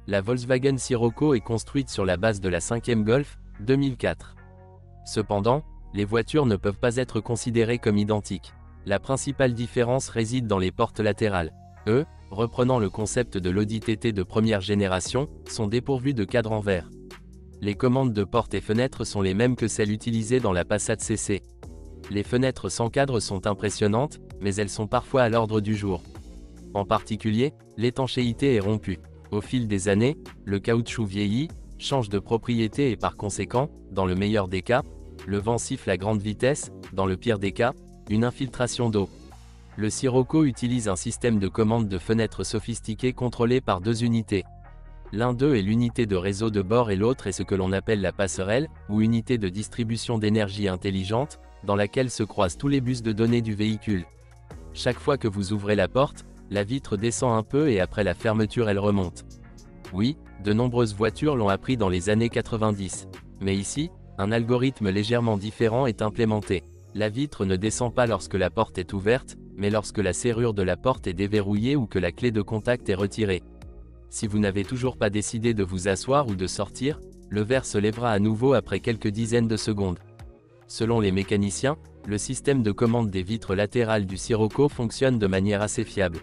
La Volkswagen Scirocco est construite sur la base de la 5e Golf, 2004. Cependant, les voitures ne peuvent pas être considérées comme identiques. La principale différence réside dans les portes latérales. Eux, reprenant le concept de l'Audi TT de première génération, sont dépourvus de cadre en verre. Les commandes de portes et fenêtres sont les mêmes que celles utilisées dans la Passat CC. Les fenêtres sans cadre sont impressionnantes, mais elles sont parfois à l'ordre du jour. En particulier, l'étanchéité est rompue. Au fil des années, le caoutchouc vieillit, change de propriété et par conséquent, dans le meilleur des cas, le vent siffle à grande vitesse, dans le pire des cas, une infiltration d'eau. Le Scirocco utilise un système de commande de fenêtres sophistiqué contrôlé par deux unités. L'un d'eux est l'unité de réseau de bord et l'autre est ce que l'on appelle la passerelle, ou unité de distribution d'énergie intelligente, dans laquelle se croisent tous les bus de données du véhicule. Chaque fois que vous ouvrez la porte, la vitre descend un peu et après la fermeture elle remonte. Oui, de nombreuses voitures l'ont appris dans les années 90. Mais ici, un algorithme légèrement différent est implémenté. La vitre ne descend pas lorsque la porte est ouverte, mais lorsque la serrure de la porte est déverrouillée ou que la clé de contact est retirée. Si vous n'avez toujours pas décidé de vous asseoir ou de sortir, le verre se lèvera à nouveau après quelques dizaines de secondes. Selon les mécaniciens, le système de commande des vitres latérales du Scirocco fonctionne de manière assez fiable.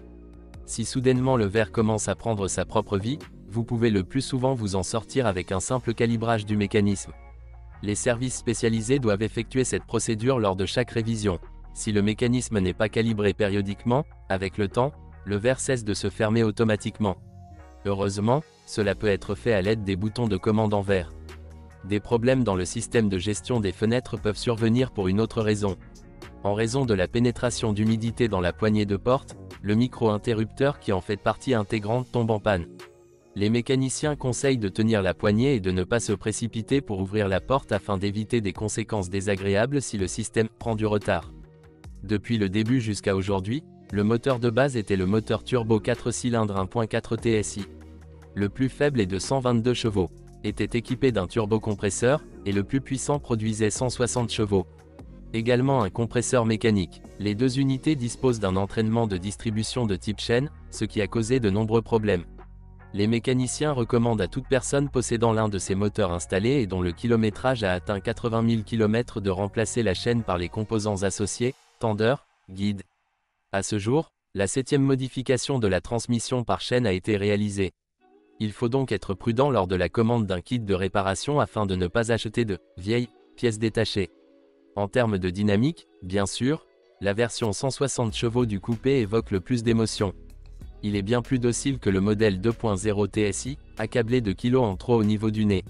Si soudainement le verre commence à prendre sa propre vie, vous pouvez le plus souvent vous en sortir avec un simple calibrage du mécanisme. Les services spécialisés doivent effectuer cette procédure lors de chaque révision. Si le mécanisme n'est pas calibré périodiquement, avec le temps, le verre cesse de se fermer automatiquement. Heureusement, cela peut être fait à l'aide des boutons de commande en verre. Des problèmes dans le système de gestion des fenêtres peuvent survenir pour une autre raison. En raison de la pénétration d'humidité dans la poignée de porte, le micro-interrupteur qui en fait partie intégrante tombe en panne. Les mécaniciens conseillent de tenir la poignée et de ne pas se précipiter pour ouvrir la porte afin d'éviter des conséquences désagréables si le système prend du retard. Depuis le début jusqu'à aujourd'hui, le moteur de base était le moteur turbo 4 cylindres 1.4 TSI. Le plus faible est de 122 chevaux, était équipé d'un turbocompresseur, et le plus puissant produisait 160 chevaux. Également un compresseur mécanique. Les deux unités disposent d'un entraînement de distribution de type chaîne, ce qui a causé de nombreux problèmes. Les mécaniciens recommandent à toute personne possédant l'un de ces moteurs installés et dont le kilométrage a atteint 80 000 km de remplacer la chaîne par les composants associés, tendeurs, guides. À ce jour, la 7e modification de la transmission par chaîne a été réalisée. Il faut donc être prudent lors de la commande d'un kit de réparation afin de ne pas acheter de « vieilles » pièces détachées. En termes de dynamique, bien sûr, la version 160 chevaux du coupé évoque le plus d'émotion. Il est bien plus docile que le modèle 2.0 TSI, accablé de kilos en trop au niveau du nez.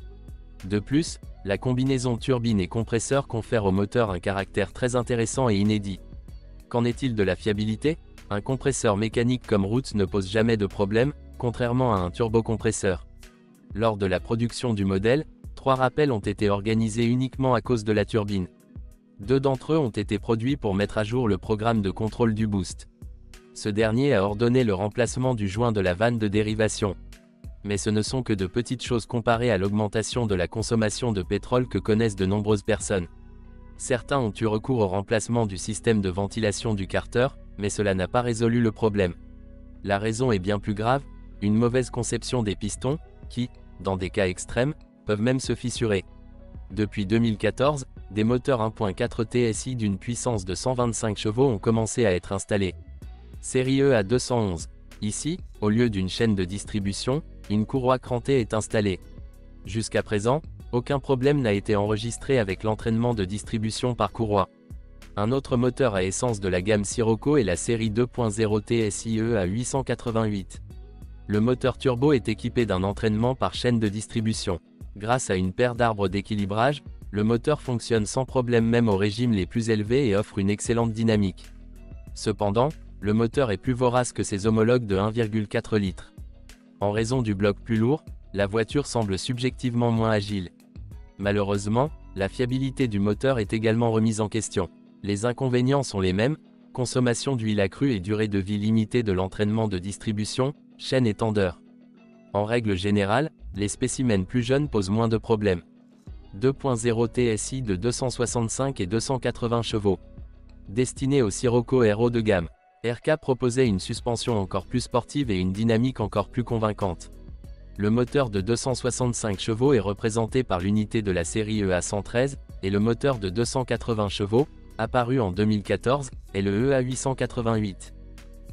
De plus, la combinaison turbine et compresseur confère au moteur un caractère très intéressant et inédit. Qu'en est-il de la fiabilité? Un compresseur mécanique comme Roots ne pose jamais de problème, contrairement à un turbocompresseur. Lors de la production du modèle, 3 rappels ont été organisés uniquement à cause de la turbine. 2 d'entre eux ont été produits pour mettre à jour le programme de contrôle du boost. Ce dernier a ordonné le remplacement du joint de la vanne de dérivation. Mais ce ne sont que de petites choses comparées à l'augmentation de la consommation de pétrole que connaissent de nombreuses personnes. Certains ont eu recours au remplacement du système de ventilation du carter, mais cela n'a pas résolu le problème. La raison est bien plus grave, une mauvaise conception des pistons, qui, dans des cas extrêmes, peuvent même se fissurer. Depuis 2014, des moteurs 1.4 TSI d'une puissance de 125 chevaux ont commencé à être installés. Série E à 211. Ici, au lieu d'une chaîne de distribution, une courroie crantée est installée. Jusqu'à présent, aucun problème n'a été enregistré avec l'entraînement de distribution par courroie. Un autre moteur à essence de la gamme Scirocco est la série 2.0 TSI à 888. Le moteur turbo est équipé d'un entraînement par chaîne de distribution. Grâce à une paire d'arbres d'équilibrage, le moteur fonctionne sans problème même aux régimes les plus élevés et offre une excellente dynamique. Cependant, le moteur est plus vorace que ses homologues de 1,4 litres. En raison du bloc plus lourd, la voiture semble subjectivement moins agile. Malheureusement, la fiabilité du moteur est également remise en question. Les inconvénients sont les mêmes, consommation d'huile accrue et durée de vie limitée de l'entraînement de distribution, chaîne et tendeur. En règle générale, les spécimens plus jeunes posent moins de problèmes. 2.0 TSI de 265 et 280 chevaux. Destiné au Scirocco R haut de gamme, RK proposait une suspension encore plus sportive et une dynamique encore plus convaincante. Le moteur de 265 chevaux est représenté par l'unité de la série EA113, et le moteur de 280 chevaux, apparu en 2014, est le EA888.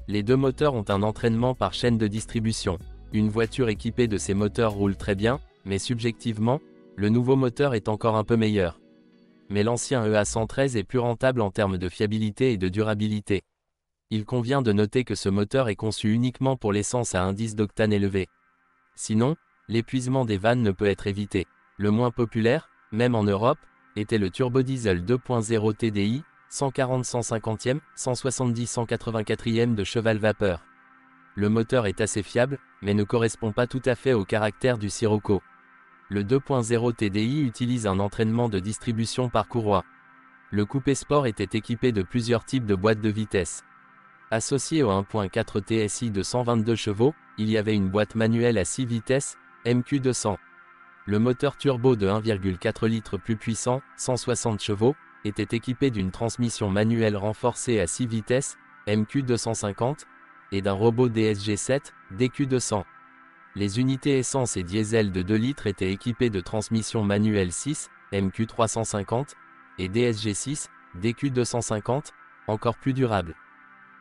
Les deux moteurs ont un entraînement par chaîne de distribution. Une voiture équipée de ces moteurs roule très bien, mais subjectivement, le nouveau moteur est encore un peu meilleur. Mais l'ancien EA113 est plus rentable en termes de fiabilité et de durabilité. Il convient de noter que ce moteur est conçu uniquement pour l'essence à indice d'octane élevé. Sinon, l'épuisement des vannes ne peut être évité. Le moins populaire, même en Europe, était le turbodiesel 2.0 TDI, 140 150e, 170 184e de cheval vapeur. Le moteur est assez fiable, mais ne correspond pas tout à fait au caractère du Sirocco. Le 2.0 TDI utilise un entraînement de distribution par courroie. Le coupé sport était équipé de plusieurs types de boîtes de vitesse. Associé au 1.4 TSI de 122 chevaux, il y avait une boîte manuelle à 6 vitesses, MQ200. Le moteur turbo de 1,4 litres plus puissant, 160 chevaux, était équipé d'une transmission manuelle renforcée à 6 vitesses, MQ250, et d'un robot DSG7, DQ200. Les unités essence et diesel de 2 litres étaient équipées de transmissions manuelles 6, MQ350, et DSG6, DQ250, encore plus durables.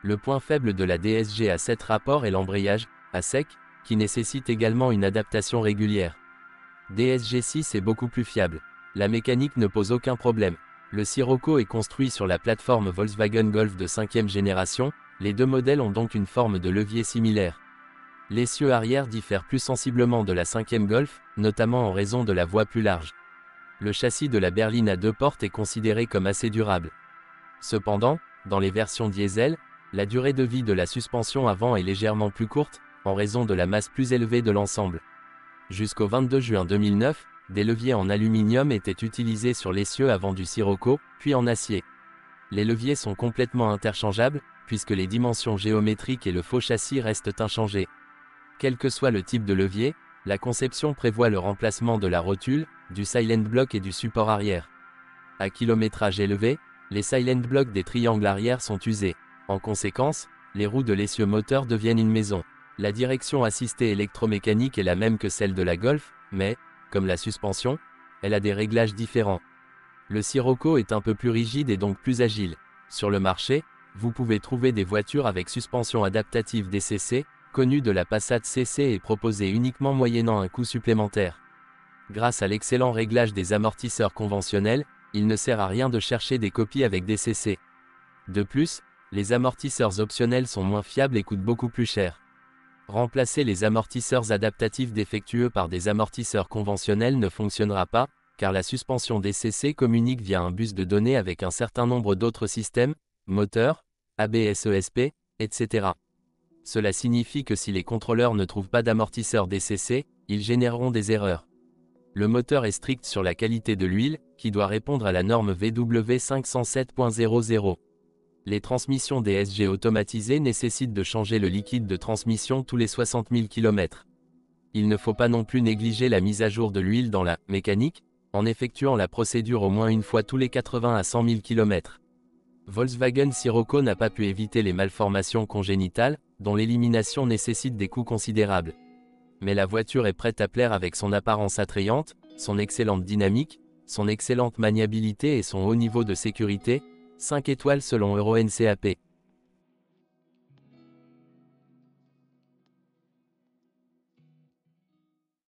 Le point faible de la DSG à 7 rapports est l'embrayage, à sec, qui nécessite également une adaptation régulière. DSG6 est beaucoup plus fiable. La mécanique ne pose aucun problème. Le Sirocco est construit sur la plateforme Volkswagen Golf de 5e génération, les deux modèles ont donc une forme de levier similaire. L'essieu arrière diffère plus sensiblement de la 5e Golf, notamment en raison de la voie plus large. Le châssis de la berline à deux portes est considéré comme assez durable. Cependant, dans les versions diesel, la durée de vie de la suspension avant est légèrement plus courte, en raison de la masse plus élevée de l'ensemble. Jusqu'au 22 juin 2009, des leviers en aluminium étaient utilisés sur l'essieu avant du Sirocco, puis en acier. Les leviers sont complètement interchangeables, puisque les dimensions géométriques et le faux châssis restent inchangés. Quel que soit le type de levier, la conception prévoit le remplacement de la rotule, du silent block et du support arrière. À kilométrage élevé, les silent blocks des triangles arrière sont usés. En conséquence, les roues de l'essieu moteur deviennent une maison. La direction assistée électromécanique est la même que celle de la Golf, mais, comme la suspension, elle a des réglages différents. Le Sirocco est un peu plus rigide et donc plus agile. Sur le marché, vous pouvez trouver des voitures avec suspension adaptative DCC, connue de la Passat CC et proposée uniquement moyennant un coût supplémentaire. Grâce à l'excellent réglage des amortisseurs conventionnels, il ne sert à rien de chercher des copies avec DCC. De plus, les amortisseurs optionnels sont moins fiables et coûtent beaucoup plus cher. Remplacer les amortisseurs adaptatifs défectueux par des amortisseurs conventionnels ne fonctionnera pas, car la suspension DCC communique via un bus de données avec un certain nombre d'autres systèmes, moteurs, ABS-ESP, etc. Cela signifie que si les contrôleurs ne trouvent pas d'amortisseur DCC, ils généreront des erreurs. Le moteur est strict sur la qualité de l'huile, qui doit répondre à la norme VW 507.00. Les transmissions DSG automatisées nécessitent de changer le liquide de transmission tous les 60 000 km. Il ne faut pas non plus négliger la mise à jour de l'huile dans la mécanique, en effectuant la procédure au moins une fois tous les 80 à 100 000 km. Volkswagen Sirocco n'a pas pu éviter les malformations congénitales, dont l'élimination nécessite des coûts considérables. Mais la voiture est prête à plaire avec son apparence attrayante, son excellente dynamique, son excellente maniabilité et son haut niveau de sécurité, 5 étoiles selon Euro NCAP.